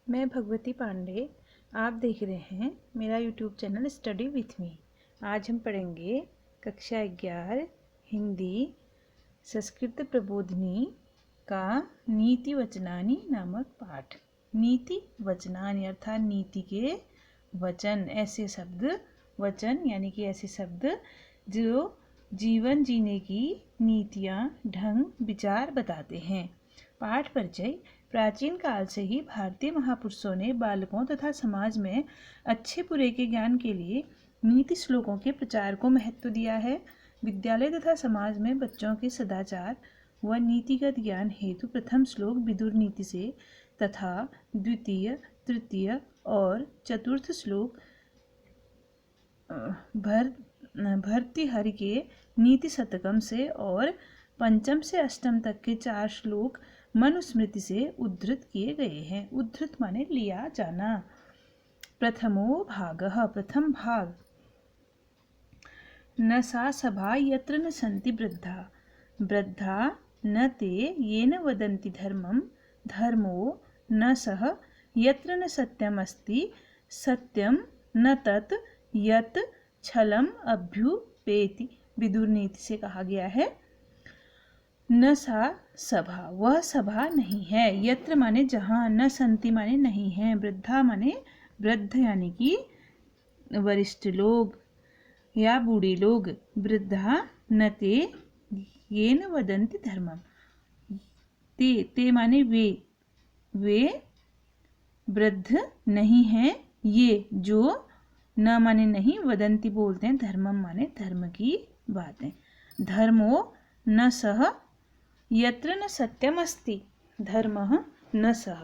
मैं भगवती पांडे। आप देख रहे हैं मेरा YouTube channel study with me. आज हम पढ़ेंगे कक्षा 11 हिंदी संस्कृत प्रबोधिनी का नीति वचनानि नामक पाठ। नीति वचनानि अर्थात नीति के वचन, ऐसे शब्द, वचन यानी कि ऐसे शब्द जो जीवन जीने की नीतियाँ, ढंग, विचार बताते हैं। पाठ परिचय। प्राचीन काल से ही भारतीय महापुरुषों ने बालकों तथा समाज में अच्छे बुरे के ज्ञान के लिए नीति श्लोकों के प्रचार को महत्व दिया है। विद्यालय तथा समाज में बच्चों के सदाचार व नीतिगत ज्ञान हेतु प्रथम श्लोक विदुर नीति से तथा द्वितीय, तृतीय और चतुर्थ श्लोक भर्तृहरि के नीति शतकम से और पंचम से अष्टम तक के 4 श्लोक मनुस्मृति से उद्धृत किए गए हैं। उद्धृत माने लिया जाना। प्रथमो भागः, प्रथम भाग। न सा सभा यत्र न सन्ति वृद्धा, वृद्धा न ते येन वदन्ति धर्मं, धर्मो न सः यत्र न सत्यम् अस्ति, सत्यं न तत् यत् छलम् अभ्युपेति। विदुर नीति से कहा गया है। न सा सभा, वह सभा नहीं है। यत्र माने जहाँ, न संति माने नहीं है, वृद्धा माने वृद्ध यानी कि वरिष्ठ लोग या बूढ़े लोग। वृद्धा न ते येन वदन्ति धर्मम, ते माने वे वृद्ध नहीं हैं। ये जो न माने नहीं, वदंती बोलते हैं, धर्मम माने धर्म की बातें। धर्मो न सह यत्र न सत्यम अस्ति, धर्मः न सह,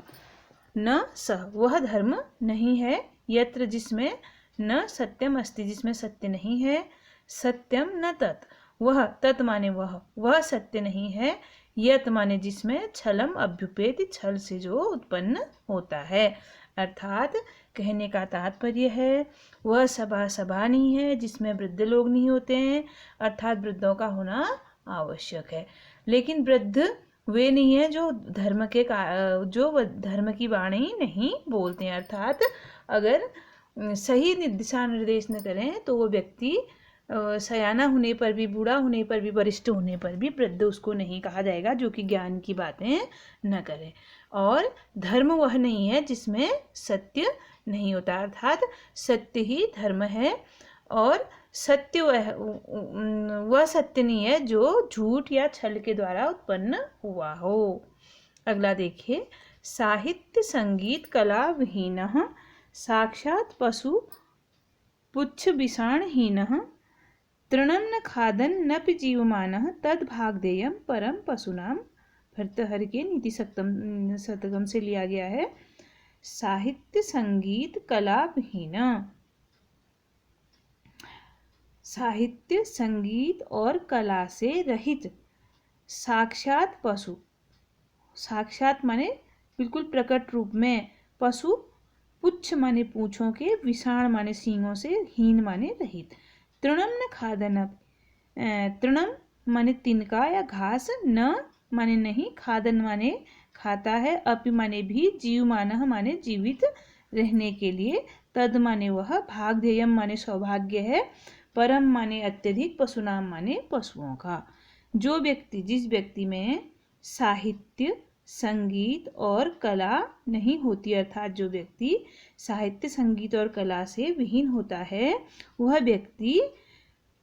न सह वह धर्म नहीं है, यत्र जिसमें, न सत्यम अस्ति जिसमें सत्य नहीं है, सत्यम न तत् वह, तत् माने वह सत्य नहीं है, यत माने जिसमें, छलम अभ्युपेति छल से जो उत्पन्न होता है। अर्थात कहने का तात्पर्य है वह सभा नहीं है जिसमें वृद्ध लोग नहीं होते हैं, अर्थात वृद्धों का होना आवश्यक है। लेकिन वृद्ध वे नहीं है जो धर्म की वाणी नहीं बोलते हैं। अर्थात अगर सही दिशा निर्देश न करें तो वो व्यक्ति सयाना होने पर भी, बूढ़ा होने पर भी, वरिष्ठ होने पर भी वृद्ध उसको नहीं कहा जाएगा जो कि ज्ञान की बातें न करे। और धर्म वह नहीं है जिसमें सत्य नहीं होता, अर्थात सत्य ही धर्म है। और सत्य वह सत्य नहीं है जो झूठ या छल के द्वारा उत्पन्न हुआ हो। अगला देखिए। साहित्य संगीत कला विहीनः, साक्षात् पशु पुच्छ विषाणहीनः, तृणं न खादन् नपि जीवमानः, तद् भागधेयं परम पशूनां। भर्तृहरि के नीति शतकम से लिया गया है। साहित्य संगीत कला विहीन, साहित्य संगीत और कला से रहित, साक्षात पशु, साक्षात माने बिल्कुल प्रकट रूप में, पशु, पुच्छ माने पूंछों के, विषाण माने सींगों से, हीन माने रहित। तृणम न खादन, तृणम माने तिनका या घास, न माने नहीं, खादन माने खाता है, अपि माने भी, जीवमानः माने जीवित रहने के लिए, तद माने वह, भागधेयम माने सौभाग्य है, परम माने अत्यधिक, पशुनाम माने पशुओं का। जो व्यक्ति, जिस व्यक्ति में साहित्य संगीत और कला नहीं होती, अर्थात जो व्यक्ति साहित्य संगीत और कला से विहीन होता है, वह व्यक्ति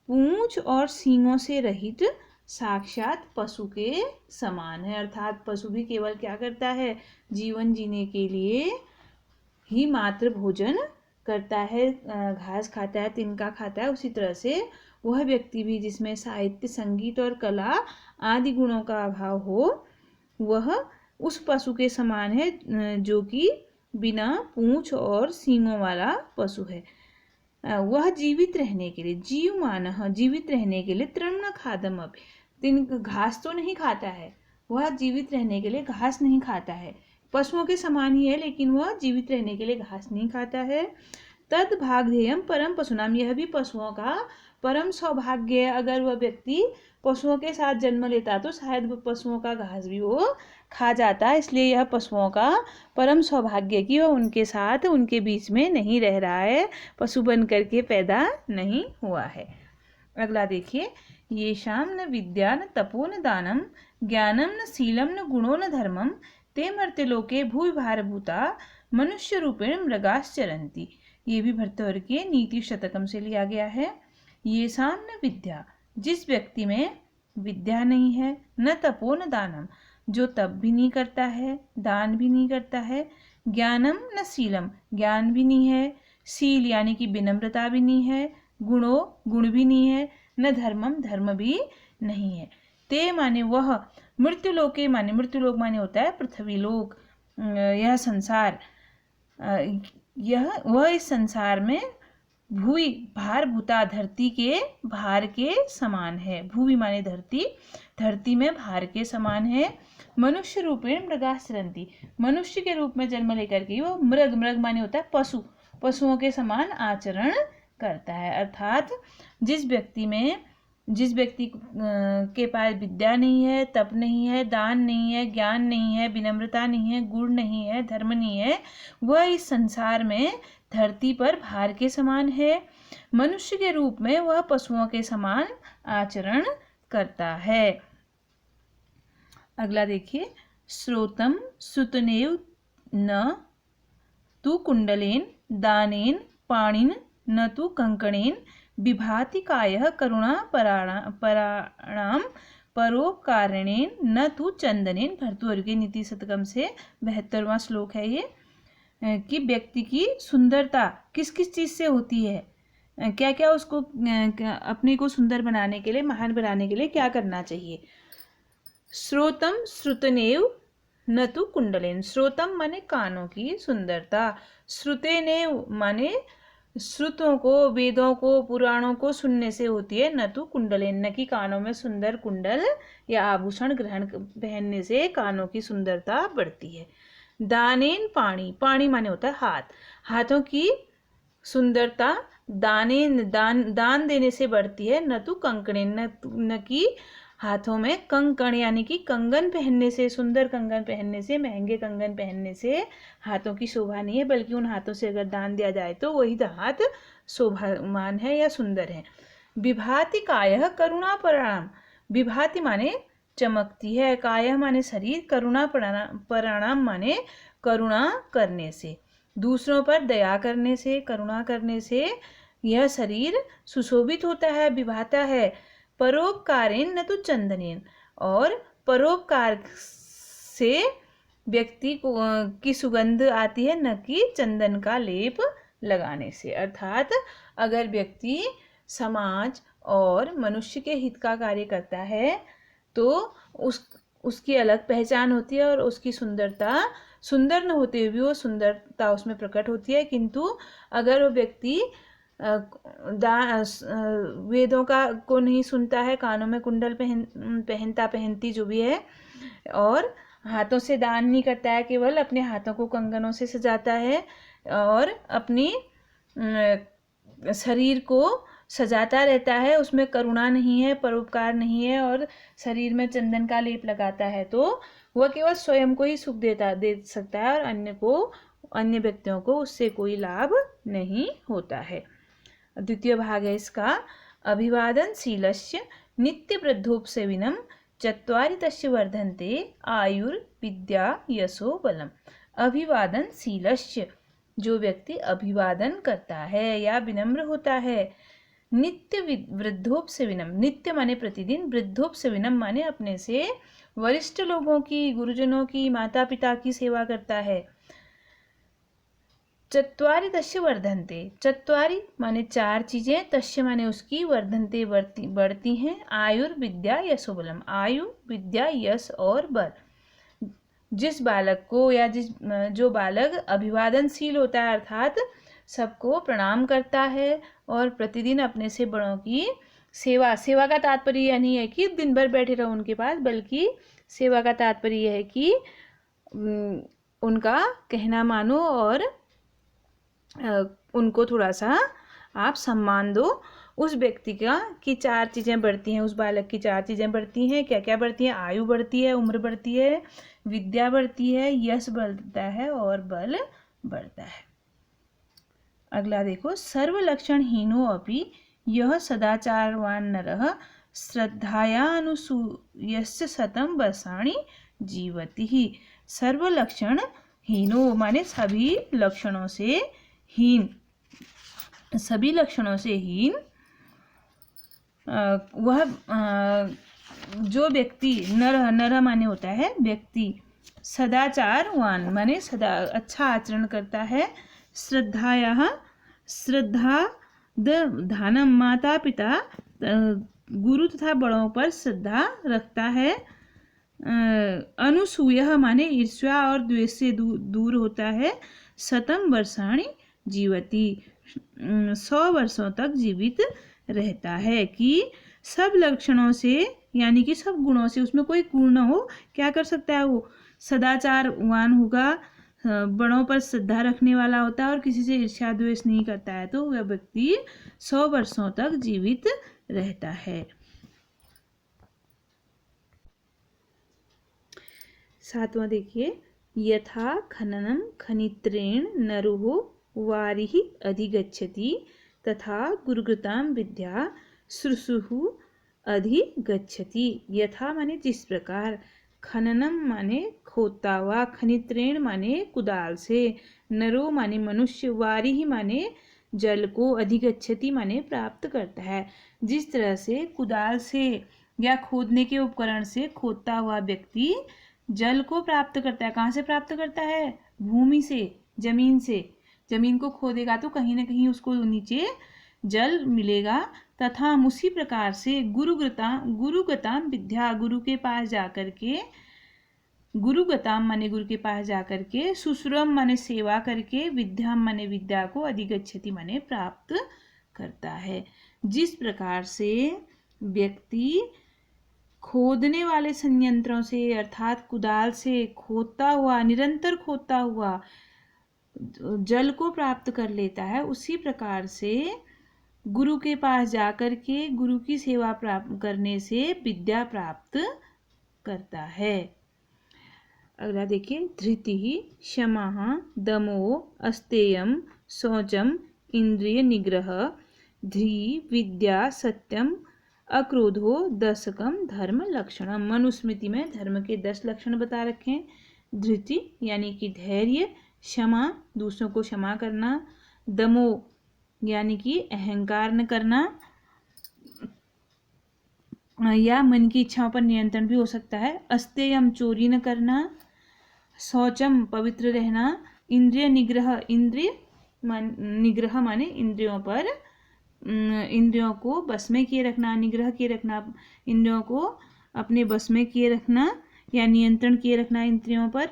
पूंछ और सींगों से रहित साक्षात पशु के समान है। अर्थात पशु भी केवल क्या करता है, जीवन जीने के लिए ही मात्र भोजन करता है, घास खाता है, तिनका खाता है। उसी तरह से वह व्यक्ति भी जिसमें साहित्य संगीत और कला आदि गुणों का अभाव हो, वह उस पशु के समान है जो कि बिना पूंछ और सींगों वाला पशु है। वह जीवित रहने के लिए, जीवमानः जीवित रहने के लिए, तृण न खादम अपि, घास तो नहीं खाता है, वह जीवित रहने के लिए घास नहीं खाता है, पशुओं के समान ही है लेकिन वह जीवित रहने के लिए घास नहीं खाता है। तद भागधेयम परम पशुनाम, यह भी पशुओं का परम सौभाग्य है अगर वह व्यक्ति पशुओं के साथ जन्म लेता तो शायद पशुओं का घास भी वो खा जाता। इसलिए यह पशुओं का परम सौभाग्य कि वह उनके साथ उनके बीच में नहीं रह रहा है, पशु बन करके पैदा नहीं हुआ है। अगला देखिए, ये शाम न विद्या न तपो न दानम ज्ञानम न शीलम न गुणो न धर्मम ते मर्त्यलोके भूवि भारभूता मनुष्य रूपेण मृगाश्चरन्ति। ये भी भर्तृहरि के नीति शतकम से लिया गया है। ये साम्य विद्या, जिस व्यक्ति में विद्या नहीं है, न तपो न दानम, जो तप भी नहीं करता है, दान भी नहीं करता है, ज्ञानम न शीलम, ज्ञान भी नहीं है, शील यानी कि विनम्रता भी नहीं है, गुणो गुण भी नहीं है, न धर्मम, धर्म भी नहीं है। ते माने वह, मृत्युलोके माने, मृत्युलोक माने होता है पृथ्वी लोक, यह संसार, यह वह इस संसार में भूवि भारभूता, धरती के भार के समान है। भूवि माने धरती, धरती में भार के समान है। मनुष्य रूपेण मृगाश्चरन्ति, मनुष्य के रूप में जन्म लेकर के वो मृग, मृग माने होता है पशु, पशुओं के समान आचरण करता है। अर्थात जिस व्यक्ति के पास विद्या नहीं है, तप नहीं है, दान नहीं है, ज्ञान नहीं है, विनम्रता नहीं है, गुण नहीं है, धर्म नहीं है, वह इस संसार में धरती पर भार के समान है। मनुष्य के रूप में वह पशुओं के समान आचरण करता है। अगला देखिए, श्रोतम सुतनेव न तु कुंडलेन दानेन पाणिन न तु कंकणेन विभाति कायः करुणा पराणाम परोपकारणेन न तु चंदनेन। भर्तृहरि के नीति शतकम से 72वां श्लोक है ये, कि व्यक्ति की सुंदरता किस किस चीज़ से होती है, क्या क्या उसको अपने को सुंदर बनाने के लिए, महान बनाने के लिए क्या करना चाहिए। श्रोतम श्रुतनेव न तु कुंडलेन, श्रोतम माने कानों की सुंदरता, श्रुतेनेव माने श्रुतों को, वेदों को, पुराणों को सुनने से होती है, न तो कुंडलेन, न कि कानों में सुंदर कुंडल या आभूषण ग्रहण पहनने से कानों की सुंदरता बढ़ती है। दानेन पाणी, पाणी माने होता है हाथ, हाथों की सुंदरता दान देने से बढ़ती है। न तो कंकणेन, न कि हाथों में कंकण यानी कि कंगन पहनने से, सुंदर कंगन पहनने से, महंगे कंगन पहनने से हाथों की शोभा नहीं है, बल्कि उन हाथों से अगर दान दिया जाए तो वही हाथ शोभामान है या सुंदर है। विभाति कायः करुणा परिणाम, विभाति माने चमकती है, कायः माने शरीर, करुणा परिणाम माने करुणा करने से, दूसरों पर दया करने से, करुणा करने से यह शरीर सुशोभित होता है, विभाता है। परोपकारेण न तो चंदनेन, और परोपकार से व्यक्ति को की सुगंध आती है, न कि चंदन का लेप लगाने से। अर्थात अगर व्यक्ति समाज और मनुष्य के हित का कार्य करता है तो उसकी अलग पहचान होती है, और उसकी सुंदरता, सुंदर न होते हुए भी वो सुंदरता उसमें प्रकट होती है। किंतु अगर वो व्यक्ति वेदों को नहीं सुनता है, कानों में कुंडल पहनती जो भी है, और हाथों से दान नहीं करता है, केवल अपने हाथों को कंगनों से सजाता है, और अपनी शरीर को सजाता रहता है, उसमें करुणा नहीं है, परोपकार नहीं है, और शरीर में चंदन का लेप लगाता है, तो वह केवल स्वयं को ही सुख दे सकता है, और अन्य व्यक्तियों को उससे कोई लाभ नहीं होता है। द्वितीय भाग है इसका, अभिवादनशीलस्य नित्य वृद्धोपसेविनम चत्वारि तस्य वर्धन्ते आयुर्विद्या यशो बलम। अभिवादनशीलस्य, जो व्यक्ति अभिवादन करता है या विनम्र होता है, नित्य वृद्धोपसेविनम, नित्य माने प्रतिदिन, वृद्धोपसेविनम माने अपने से वरिष्ठ लोगों की, गुरुजनों की, माता पिता की सेवा करता है। चत्वारि तस्य वर्धन्ते, चत्वारि माने चार चीजें, तस्य माने उसकी, वर्धन्ते बढ़ती हैं, आयुर्विद्या यशो बलम, आयु, विद्या, यश और बल। जिस बालक को या जो बालक अभिवादनशील होता है, अर्थात सबको प्रणाम करता है और प्रतिदिन अपने से बड़ों की सेवा का तात्पर्य यह नहीं है कि दिन भर बैठे रहो उनके पास, बल्कि सेवा का तात्पर्य यह है कि उनका कहना मानो और उनको थोड़ा सा आप सम्मान दो, उस व्यक्ति की 4 चीज़ें बढ़ती हैं, उस बालक की 4 चीज़ें बढ़ती हैं। क्या क्या बढ़ती हैं? आयु बढ़ती है, उम्र बढ़ती है, विद्या बढ़ती है, यश बढ़ता है और बल बढ़ता है। अगला देखो, सर्वलक्षणहीनो अपि यह सदाचारवान नरः श्रद्धायानुसूयस्य शतं वर्षाणि जीवति। सर्वलक्षणहीनो माने सभी लक्षणों से हीन, सभी लक्षणों से हीन वह जो व्यक्ति, नर माने होता है व्यक्ति, सदाचारवान माने सदा अच्छा आचरण करता है, श्रद्धायाः श्रद्धा धानम माता पिता गुरु तथा बड़ों पर श्रद्धा रखता है, अनुसूयः माने ईर्ष्या और द्वेष से दूर होता है, शतम वर्षाणि जीवति 100 वर्षों तक जीवित रहता है। कि सब लक्षणों से यानी कि सब गुणों से उसमें कोई गुण न हो, क्या कर सकता है? वो सदाचारवान होगा, बड़ों पर श्रद्धा रखने वाला होता है और किसी से ईर्ष्या द्वेष नहीं करता है, तो वह व्यक्ति 100 वर्षों तक जीवित रहता है। 7वां देखिए, यथा खननम खनित्रेण नरुः वारिः अधिगच्छति तथा गुरुकृतां विद्या श्रुषुः अधिगच्छति। यथा माने जिस प्रकार, खननम माने खोदता हुआ, खनित्रेण माने कुदाल से, नरो माने मनुष्य, वारिः माने जल को, अधिगच्छति माने प्राप्त करता है। जिस तरह से कुदाल से या खोदने के उपकरण से खोदता हुआ व्यक्ति जल को प्राप्त करता है। कहाँ से प्राप्त करता है? भूमि से, जमीन से। जमीन को खोदेगा तो कहीं ना कहीं उसको नीचे जल मिलेगा। तथा उसी प्रकार से गुरुगताम विद्या, गुरु के पास जाकर के, गुरुगताम माने गुरु के पास जाकर के, शुश्रूम माने सेवा करके, विद्याम माने विद्या को, अधिगच्छति माने प्राप्त करता है। जिस प्रकार से व्यक्ति खोदने वाले संयंत्रों से अर्थात कुदाल से खोदता हुआ, निरंतर खोदता हुआ जल को प्राप्त कर लेता है, उसी प्रकार से गुरु के पास जाकर के गुरु की सेवा प्राप्त करने से विद्या प्राप्त करता है। अगला देखिए, धृतिः क्षमा दमो अस्तेयम शौचम इंद्रिय निग्रह धी विद्या सत्यम अक्रोधो दशकम धर्म लक्षणम। मनुस्मृति में धर्म के 10 लक्षण बता रखे हैं। धृति यानी कि धैर्य, क्षमा दूसरों को क्षमा करना, दमो यानी कि अहंकार न करना या मन की इच्छाओं पर नियंत्रण भी हो सकता है, अस्तेयम चोरी न करना, शौचम पवित्र रहना, इंद्रिय निग्रह, इंद्रिय निग्रह माने इंद्रियों पर, इंद्रियों को बस में किए रखना, निग्रह किए रखना, इंद्रियों को अपने बस में किए रखना या नियंत्रण किए रखना इंद्रियों पर।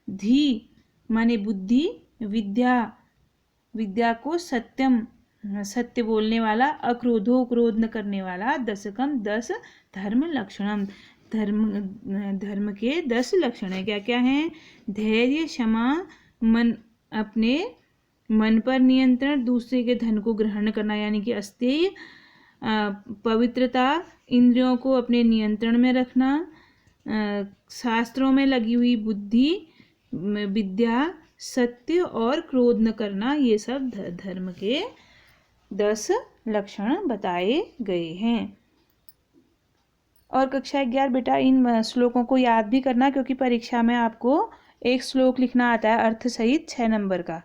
धी माने बुद्धि, विद्या को सत्यम सत्य बोलने वाला, अक्रोधो क्रोध न करने वाला, दशकम 10 धर्म लक्षणम धर्म के 10 लक्षण है। क्या क्या हैं? धैर्य, क्षमा, मन अपने मन पर नियंत्रण, दूसरे के धन को ग्रहण करना यानी कि अस्तेय, पवित्रता, इंद्रियों को अपने नियंत्रण में रखना, शास्त्रों में लगी हुई बुद्धि, विद्या, सत्य और क्रोध न करना, ये सब धर्म के 10 लक्षण बताए गए हैं। और कक्षा 11 बेटा इन श्लोकों को याद भी करना, क्योंकि परीक्षा में आपको एक श्लोक लिखना आता है अर्थ सहित 6 नंबर का।